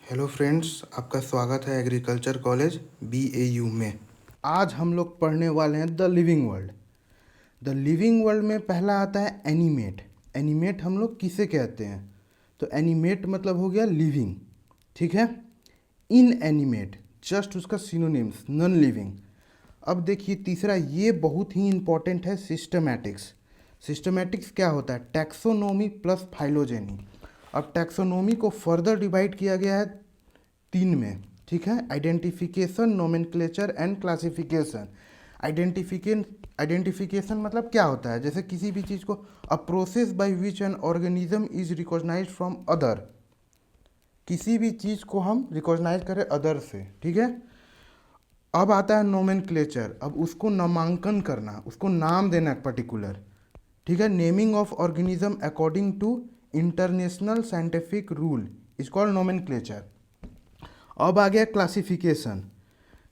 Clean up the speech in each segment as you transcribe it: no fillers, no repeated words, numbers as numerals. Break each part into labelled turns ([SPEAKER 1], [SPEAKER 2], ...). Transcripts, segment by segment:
[SPEAKER 1] Hello friends, आपका स्वागत है एग्रीकल्चर कॉलेज BAU में। आज हम लोग पढ़ने वाले हैं the living world. The living world में पहला आता है एनिमेट। एनिमेट हम लोग किसे कहते हैं? तो एनिमेट मतलब हो गया लिविंग, ठीक है। इन एनिमेट जस्ट उसका सिनोनिम्स नॉन लिविंग। अब देखिए तीसरा, ये बहुत ही इंपॉर्टेंट है, सिस्टमैटिक्स। सिस्टमैटिक्स क्या होता है? Taxonomy plus phylogeny. अब टैक्सोनॉमी को फर्दर डिवाइड किया गया है तीन में, ठीक है। Identification, nomenclature and classification. Identification मतलब क्या होता है? जैसे किसी भी चीज़ को a process by which an organism is recognised from other. किसी भी चीज़ को हम रिकॉग्नाइज करें अदर से, ठीक है। अब आता है नोमेनक्लेचर। अब उसको नामांकन करना, उसको नाम देना पर्टिकुलर, ठीक है। Naming of organism according to international scientific rule is called nomenclature. अब आ गया क्लासिफिकेशन।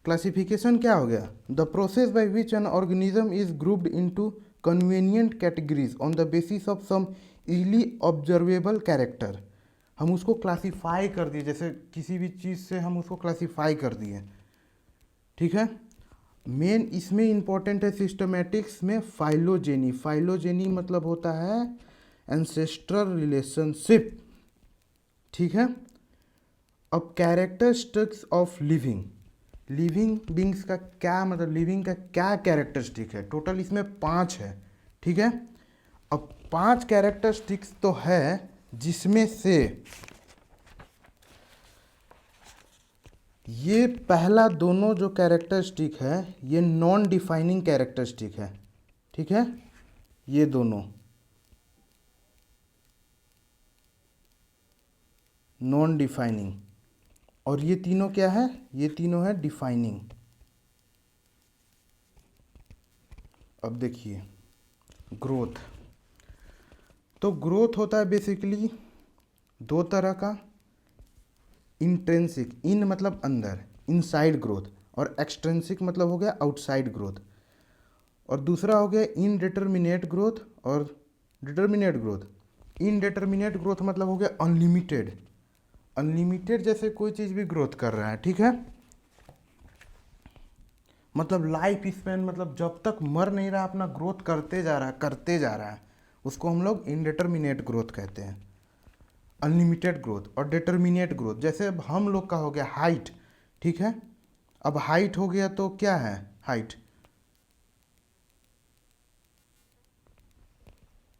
[SPEAKER 1] क्लासिफिकेशन क्या हो गया? The process by which an organism is grouped into convenient categories on the basis of some easily observable character. हम उसको classify कर दिए, जैसे किसी भी चीज़ से हम उसको क्लासीफाई कर दिए, ठीक है। मेन इसमें इंपॉर्टेंट है सिस्टमेटिक्स में फाइलोजेनी। फाइलोजेनी मतलब होता है एंसेस्ट्रल रिलेशनशिप, ठीक है। अब characteristics of living. Living beings का क्या मतलब, लिविंग का क्या कैरेक्टरिस्टिक है? टोटल इसमें 5 है, ठीक है। अब 5 कैरेक्टरिस्टिक्स तो है, जिसमें से ये पहला दोनों जो कैरेक्टरिस्टिक है ये नॉन डिफाइनिंग कैरेक्टरिस्टिक है, ठीक है। ये दोनों नॉन डिफाइनिंग, और ये तीनों क्या है? ये तीनों है डिफाइनिंग। अब देखिए ग्रोथ। तो ग्रोथ होता है बेसिकली दो तरह का। इंट्रेंसिक, इन मतलब अंदर, इनसाइड ग्रोथ, और एक्सट्रेंसिक मतलब हो गया आउटसाइड ग्रोथ। और दूसरा हो गया इनडिटर्मिनेट ग्रोथ और डिटर्मिनेट ग्रोथ। इनडिटर्मिनेट ग्रोथ मतलब हो गया अनलिमिटेड। अनलिमिटेड जैसे कोई चीज़ भी ग्रोथ कर रहा है, ठीक है। मतलब लाइफ स्पैन, मतलब जब तक मर नहीं रहा अपना ग्रोथ करते जा रहा है, करते जा रहा है, उसको हम लोग इनडिटर्मिनेट ग्रोथ कहते हैं। अनलिमिटेड ग्रोथ और डिटर्मिनेट ग्रोथ, जैसे अब हम लोग का हो गया हाइट, ठीक है। अब हाइट हो गया तो क्या है? हाइट,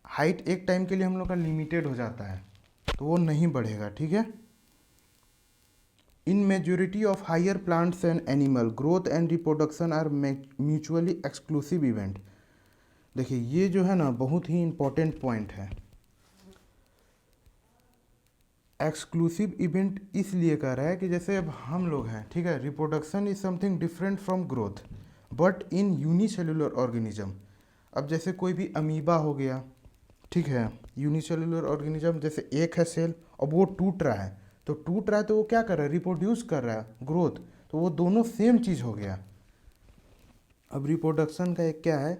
[SPEAKER 1] हाइट एक टाइम के लिए हम लोग का लिमिटेड हो जाता है, तो वो नहीं बढ़ेगा, ठीक है। In majority of higher plants and animal growth and reproduction are mutually exclusive event. देखिए ये जो है ना बहुत ही इंपॉर्टेंट पॉइंट है। एक्सक्लूसिव इवेंट इसलिए कह रहा है कि जैसे अब हम लोग हैं, ठीक है, reproduction is something different from growth but in unicellular organism. अब जैसे कोई भी अमीबा हो गया, ठीक है, यूनिसेलुलर ऑर्गेनिज्म, जैसे एक है सेल, अब वो टूट रहा है, तो टूट रहा है तो वो क्या कर रहा है? रिप्रोड्यूस कर रहा है, ग्रोथ। तो वो दोनों सेम चीज़ हो गया। अब रिप्रोडक्शन का एक क्या है,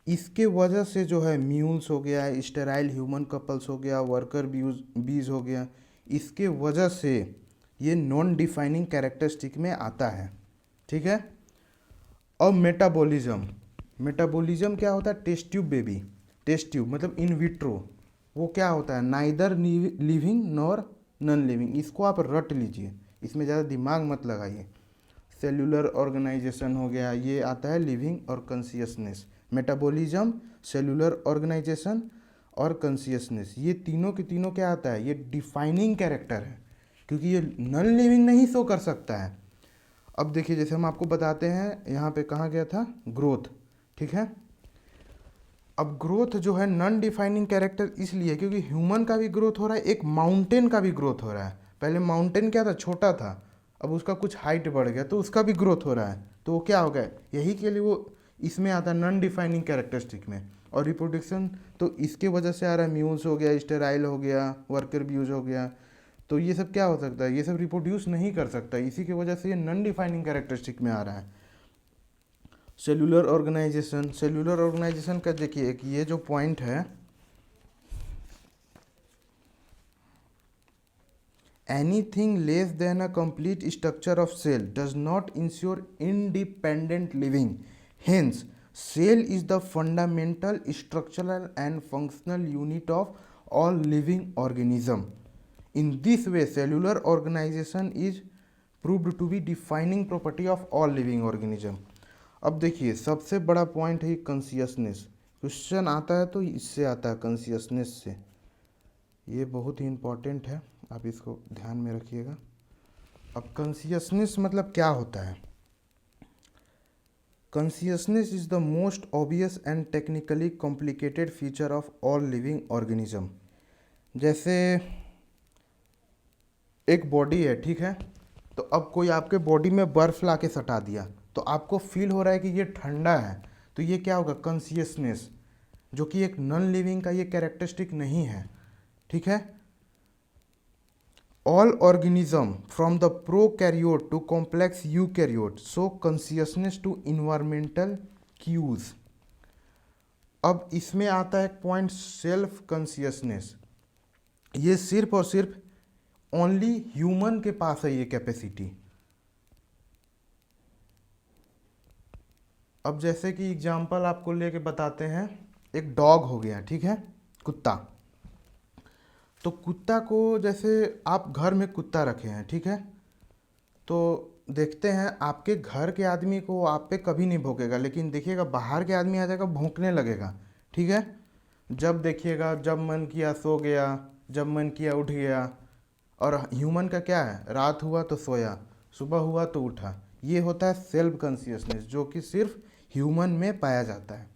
[SPEAKER 1] इसके वजह से जो है म्यूल्स हो गया, स्टेराइल ह्यूमन कपल्स हो गया, वर्कर बीज हो गया, इसके वजह से ये नॉन डिफाइनिंग कैरेक्टरिस्टिक में आता है, ठीक है। अब मेटाबॉलिज्म। मेटाबॉलिज्म क्या होता है? Test tube baby. Test tube मतलब इन विट्रो, वो क्या होता है? Neither living nor non living. इसको आप रट लीजिए, इसमें ज़्यादा दिमाग मत लगाइए। सेलुलर ऑर्गेनाइजेशन हो गया, ये आता है लिविंग और कॉन्शियसनेस। मेटाबॉलिज्म, सेलुलर ऑर्गेनाइजेशन और कॉन्शियसनेस, ये तीनों के तीनों क्या आता है? ये डिफाइनिंग कैरेक्टर है, क्योंकि ये नॉन लिविंग नहीं शो कर सकता है। अब देखिए जैसे हम आपको बताते हैं, यहाँ पे कहाँ गया था? ग्रोथ, ठीक है। अब ग्रोथ जो है नॉन डिफाइनिंग कैरेक्टर इसलिए क्योंकि ह्यूमन का भी ग्रोथ हो रहा है, एक माउंटेन का भी ग्रोथ हो रहा है। पहले माउंटेन क्या था? छोटा था, अब उसका कुछ हाइट बढ़ गया तो उसका भी ग्रोथ हो रहा है, तो वो क्या हो गया? यही के लिए वो इसमें आता है नॉन डिफाइनिंग कैरेक्टरिस्टिक में। और रिप्रोडक्शन तो इसके वजह से आ रहा है, म्यूल्स हो गया, स्टेराइल हो गया, वर्कर ब्यूज हो गया, तो ये सब क्या हो सकता है? ये सब रिप्रोड्यूस नहीं कर सकता, इसी की वजह से ये नॉन डिफाइनिंग कैरेक्टरिस्टिक में आ रहा है। Cellular organisation. सेलुलर ऑर्गेनाइजेशन का देखिए एक ये जो पॉइंट है, anything less than a complete structure of cell does not ensure independent living, hence cell is the fundamental structural and functional unit of all living organism. In this way, cellular organization is proved to be defining property of all living organism. अब देखिए सबसे बड़ा point है consciousness. Question आता है तो इससे आता है, कॉन्शियसनेस से। ये बहुत ही इम्पॉर्टेंट है, आप इसको ध्यान में रखिएगा। अब कॉन्शियसनेस मतलब क्या होता है? Consciousness is the most obvious and technically complicated feature of all living organism. जैसे एक बॉडी है, ठीक है, तो अब कोई आपके बॉडी में बर्फ ला के सटा दिया तो आपको फील हो रहा है कि ये ठंडा है, तो ये क्या होगा? कॉन्शियसनेस, जो कि एक नॉन लिविंग का ये कैरेक्टरिस्टिक नहीं है, ठीक है। All organism from the prokaryote to complex eukaryote show consciousness to environmental cues. अब इसमें आता है एक पॉइंट सेल्फ कॉन्शियसनेस। ये सिर्फ और सिर्फ ओनली ह्यूमन के पास है ये कैपेसिटी। अब जैसे कि एग्जांपल आपको लेके बताते हैं, एक डॉग हो गया, ठीक है, कुत्ता। तो कुत्ता को, जैसे आप घर में कुत्ता रखे हैं, ठीक है, तो देखते हैं आपके घर के आदमी को आप पे कभी नहीं भौंकेगा, लेकिन देखिएगा बाहर के आदमी आ जाएगा भौंकने लगेगा, ठीक है। जब देखिएगा, जब मन किया सो गया, जब मन किया उठ गया। और ह्यूमन का क्या है? रात हुआ तो सोया, सुबह हुआ तो उठा। ये होता है सेल्फ कॉन्शियसनेस, जो कि सिर्फ ह्यूमन में पाया जाता है।